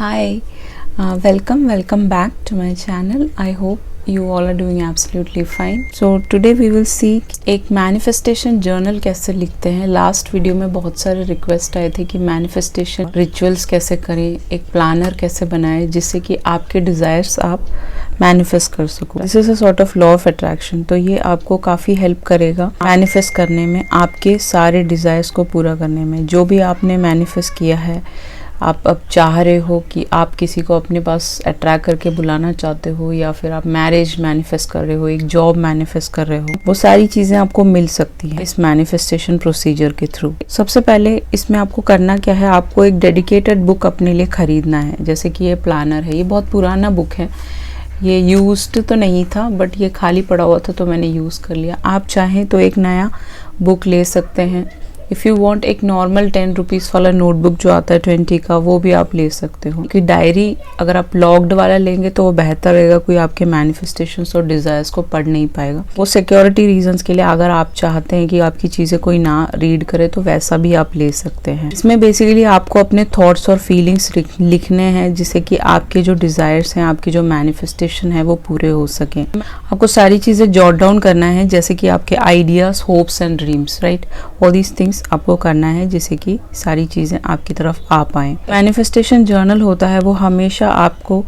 Hi, welcome back to my channel. I hope you all are doing absolutely fine. So today we will see एक manifestation journal कैसे लिखते हैं. Last video में बहुत सारे request आए थे कि मैनिफेस्टेशन रिचुअल्स कैसे करें, एक प्लानर कैसे बनाएं जिससे कि आपके डिज़ायर्स आप मैनिफेस्ट कर सको. This is a sort of law of attraction. तो ये आपको काफ़ी हेल्प करेगा मैनिफेस्ट करने में, आपके सारे डिज़ायर्स को पूरा करने में. जो भी आपने मैनिफेस्ट किया है, आप अब चाह रहे हो कि आप किसी को अपने पास अट्रैक्ट करके बुलाना चाहते हो, या फिर आप मैरिज मैनिफेस्ट कर रहे हो, एक जॉब मैनिफेस्ट कर रहे हो, वो सारी चीज़ें आपको मिल सकती हैं इस मैनिफेस्टेशन प्रोसीजर के थ्रू. सबसे पहले इसमें आपको करना क्या है, आपको एक डेडिकेटेड बुक अपने लिए ख़रीदना है. जैसे कि ये प्लानर है, ये बहुत पुराना बुक है, ये यूज्ड तो नहीं था बट ये खाली पड़ा हुआ था तो मैंने यूज़ कर लिया. आप चाहें तो एक नया बुक ले सकते हैं. इफ़ यू वांट एक नॉर्मल 10 रुपीज़ वाला नोटबुक जो आता है 20 का, वो भी आप ले सकते हो. क्योंकि डायरी अगर आप लॉक्ड वाला लेंगे तो वो बेहतर रहेगा, कोई आपके मैनिफेस्टेशंस और डिज़ायर्स को पढ़ नहीं पाएगा. वो सिक्योरिटी रीजंस के लिए, अगर आप चाहते हैं कि आपकी चीज़ें कोई ना रीड करे तो वैसा भी आप ले सकते हैं. इसमें बेसिकली आपको अपने थॉट्स और फीलिंग्स लिखने हैं जिससे कि आपके जो डिज़ायर्स हैं, आपके जो मैनिफेस्टेशन है वो पूरे हो सकें. आपको सारी चीज़ें जॉट डाउन करना है, जैसे कि आपके ideas, hopes and dreams, right. All these things आपको करना है जिससे कि सारी चीज़ें आपकी तरफ आ पाएँ. मैनिफेस्टेशन जर्नल होता है वो हमेशा आपको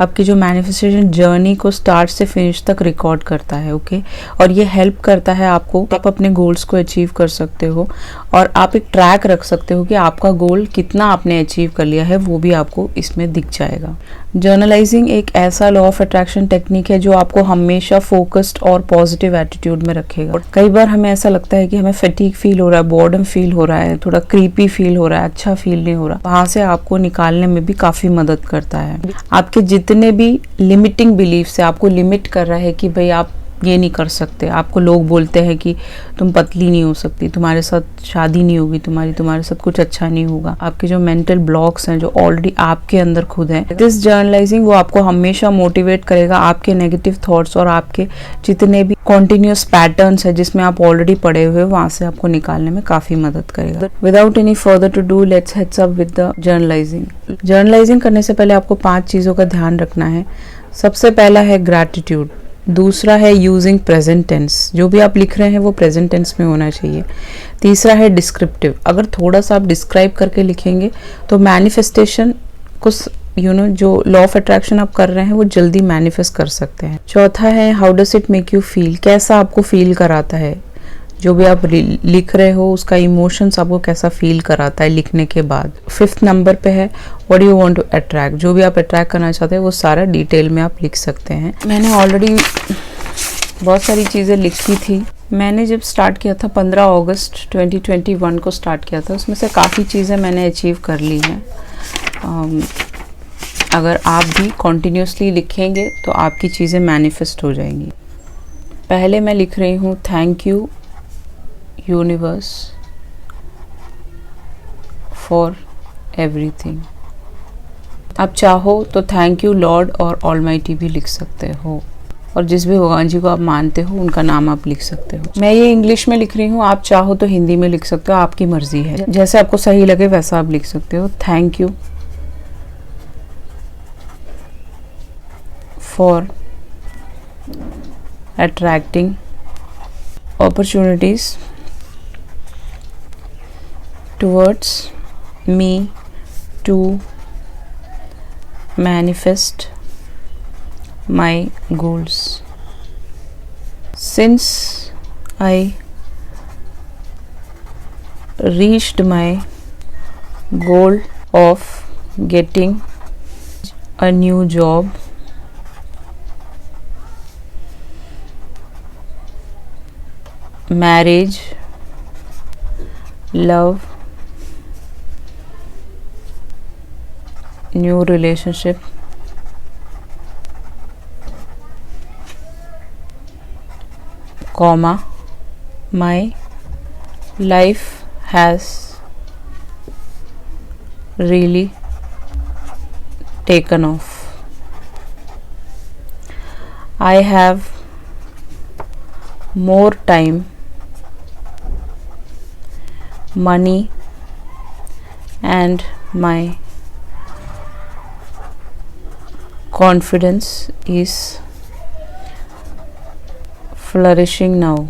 आपकी जो मैनिफेस्टेशन जर्नी को स्टार्ट से फिनिश तक रिकॉर्ड करता है. ओके. और ये हेल्प करता है आपको, आप अपने गोल्स को अचीव कर सकते हो और आप एक ट्रैक रख सकते हो कि आपका गोल कितना आपने अचीव कर लिया है, वो भी आपको इसमें दिख जाएगा. जर्नलाइजिंग एक ऐसा लॉ ऑफ अट्रैक्शन टेक्निक है जो आपको हमेशा फोकस्ड और पॉजिटिव एटीट्यूड में रखेगा. कई बार हमें ऐसा लगता है कि हमें फटीग फील हो रहा है, बोर्डम फील हो रहा है, थोड़ा क्रीपी फील हो रहा है, अच्छा फील नहीं हो रहा, वहां से आपको निकालने में भी काफी मदद करता है. आपके जितने भी लिमिटिंग बिलीफ्स है, आपको लिमिट कर रहा है कि भाई आप ये नहीं कर सकते. आपको लोग बोलते हैं कि तुम पतली नहीं हो सकती, तुम्हारे साथ शादी नहीं होगी, तुम्हारे साथ कुछ अच्छा नहीं होगा. आपके जो मेंटल ब्लॉक्स हैं जो ऑलरेडी आपके अंदर खुद हैं, दिस जर्नलाइजिंग वो आपको हमेशा मोटिवेट करेगा आपके नेगेटिव थॉट्स और आपके जितने भी कॉन्टिन्यूस पैटर्न्स है जिसमें आप ऑलरेडी पड़े हुए, वहां से आपको निकालने में काफी मदद करेगा. Without any further to do, let's heads up with the journalizing. Journalizing करने से पहले आपको 5 चीजों का ध्यान रखना है. सबसे पहला है ग्रैटिट्यूड. दूसरा है यूजिंग प्रेजेंट टेंस. जो भी आप लिख रहे हैं वो प्रेजेंट टेंस में होना चाहिए. तीसरा है डिस्क्रिप्टिव. अगर थोड़ा सा आप डिस्क्राइब करके लिखेंगे तो मैनिफेस्टेशन को जो लॉ ऑफ अट्रैक्शन आप कर रहे हैं वो जल्दी मैनिफेस्ट कर सकते हैं. चौथा है how does it make you feel. कैसा आपको फील कराता है जो भी आप लिख रहे हो, उसका इमोशंस आपको कैसा फील कराता है लिखने के बाद. 5th नंबर पे है what do you want to attract. जो भी आप अट्रैक्ट करना चाहते हैं वो सारा डिटेल में आप लिख सकते हैं. मैंने ऑलरेडी बहुत सारी चीज़ें लिखी थी. मैंने जब स्टार्ट किया था 15 अगस्त 2021 को स्टार्ट किया था, उसमें से काफ़ी चीज़ें मैंने अचीव कर ली हैं. अगर आप भी कॉन्टिन्यूसली लिखेंगे तो आपकी चीज़ें मैनिफेस्ट हो जाएंगी. पहले मैं लिख रही हूँ thank you universe for everything. आप चाहो तो थैंक यू लॉर्ड और ऑलमाइटी भी लिख सकते हो, और जिस भी भगवान जी को आप मानते हो उनका नाम आप लिख सकते हो. मैं ये इंग्लिश में लिख रही हूँ, आप चाहो तो हिंदी में लिख सकते हो, आपकी मर्जी है, जैसे आपको सही लगे वैसा आप लिख सकते हो. Thank you for attracting opportunities towards me to manifest my goals. Since I reached my goal of getting a new job, marriage, love, new relationship, comma, my life has really taken off. I have more time, money, and my confidence is flourishing now.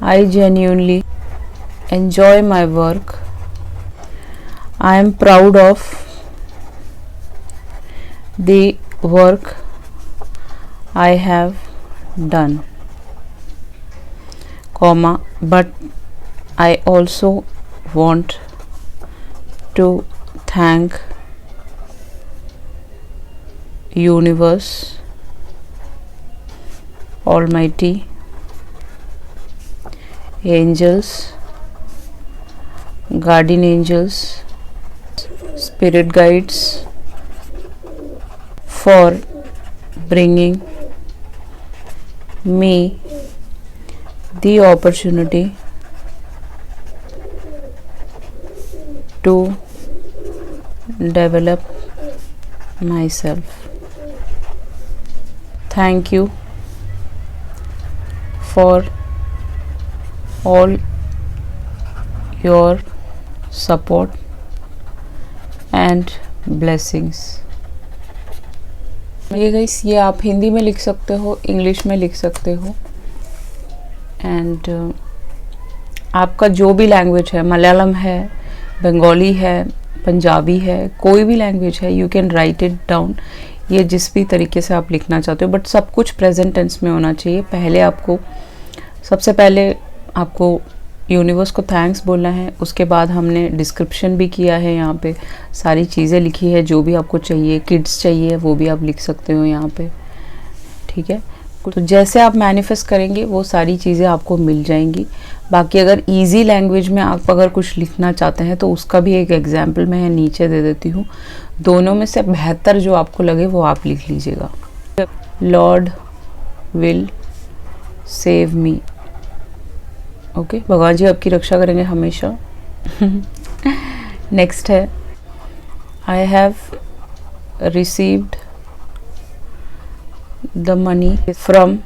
I genuinely enjoy my work. I am proud of the work I have done, comma, but I also want to thank universe, almighty, angels, guardian angels, spirit guides for bringing me the opportunity to develop myself. Thank you for all your support and blessings. ये guys, ये आप हिंदी में लिख सकते हो, English में लिख सकते हो, एंड आपका जो भी लैंग्वेज है, मलयालम है, बंगाली है, पंजाबी है, कोई भी लैंग्वेज है, you can write it down. ये जिस भी तरीके से आप लिखना चाहते हो, बट सब कुछ प्रेजेंट टेंस में होना चाहिए. सबसे पहले आपको यूनिवर्स को थैंक्स बोलना है. उसके बाद हमने डिस्क्रिप्शन भी किया है, यहाँ पे सारी चीज़ें लिखी है, जो भी आपको चाहिए, किड्स चाहिए वो भी आप लिख सकते हो यहाँ पे, ठीक है. तो जैसे आप मैनिफेस्ट करेंगे वो सारी चीज़ें आपको मिल जाएंगी. बाकी अगर इजी लैंग्वेज में आप अगर कुछ लिखना चाहते हैं तो उसका भी एक एग्जाम्पल मैं नीचे दे देती हूँ. दोनों में से बेहतर जो आपको लगे वो आप लिख लीजिएगा. Lord will save me. Okay, भगवान जी आपकी रक्षा करेंगे हमेशा. नेक्स्ट है, I have received the money from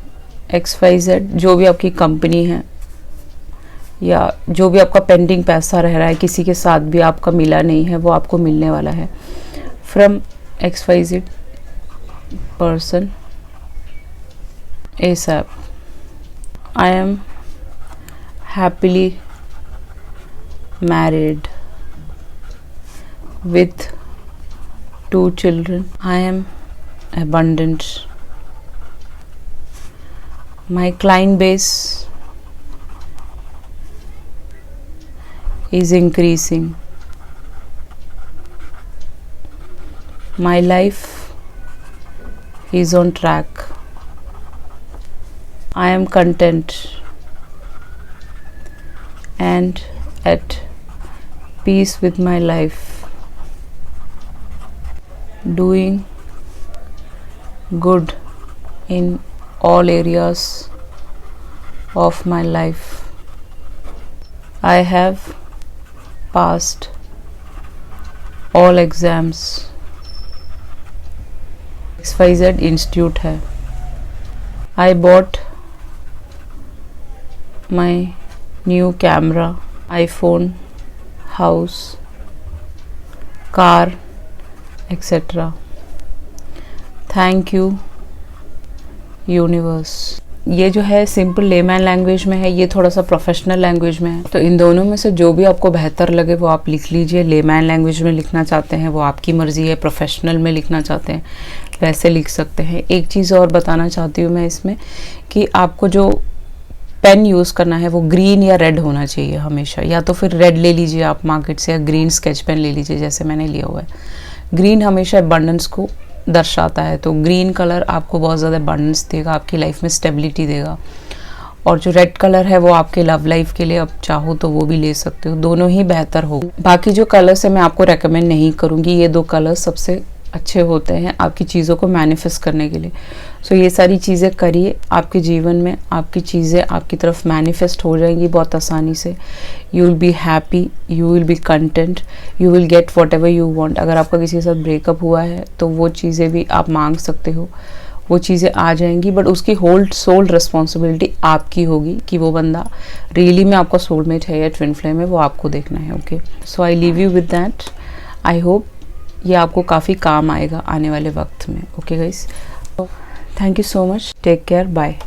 XYZ. जो भी आपकी कंपनी है या जो भी आपका पेंडिंग पैसा रह रहा है, किसी के साथ भी आपका मिला नहीं है, वो आपको मिलने वाला है. From XYZ person ASAP. I am happily married with 2 children. I am abundant. My client base is increasing. My life is on track. I am content and at peace with my life, doing good in all areas of my life. I have passed all exams. XYZ Institute है. I bought my new camera, iPhone, house, car, etc. Thank you universe. ये जो है simple layman language में है, ये थोड़ा सा professional language में है. तो इन दोनों में से जो भी आपको बेहतर लगे वो आप लिख लीजिए. लेमैन लैंग्वेज में लिखना चाहते हैं वो आपकी मर्ज़ी है, प्रोफेशनल में लिखना चाहते हैं वैसे लिख सकते हैं. एक चीज़ और बताना चाहती हूँ मैं इसमें कि आपको जो पेन यूज़ करना है वो ग्रीन या रेड होना चाहिए हमेशा. या तो फिर रेड ले लीजिए आप मार्केट से, या ग्रीन स्केच पेन ले लीजिए जैसे मैंने लिया हुआ है. ग्रीन हमेशा अबंडेंस को दर्शाता है, तो ग्रीन कलर आपको बहुत ज़्यादा अबंडेंस देगा, आपकी लाइफ में स्टेबिलिटी देगा. और जो रेड कलर है वो आपके लव लाइफ के लिए आप चाहो तो वो भी ले सकते हो. दोनों ही बेहतर हो. बाकी जो कलर्स है मैं आपको रेकमेंड नहीं करूँगी. ये 2 कलर्स सबसे अच्छे होते हैं आपकी चीज़ों को मैनिफेस्ट करने के लिए. सो ये सारी चीज़ें करिए, आपके जीवन में आपकी चीज़ें आपकी तरफ मैनिफेस्ट हो जाएंगी बहुत आसानी से. You will be happy, you will be content, you will get what ever you want. अगर आपका किसी के साथ ब्रेकअप हुआ है तो वो चीज़ें भी आप मांग सकते हो, वो चीज़ें आ जाएंगी. बट उसकी सोल रिस्पॉन्सिबिलिटी आपकी होगी कि वो बंदा रियली में आपका सोलमेट है या ट्विन फ्लेम है, वो आपको देखना है. Okay, so I leave you with that. I hope ये आपको काफ़ी काम आएगा आने वाले वक्त में। Okay guys, thank you so much, take care, bye.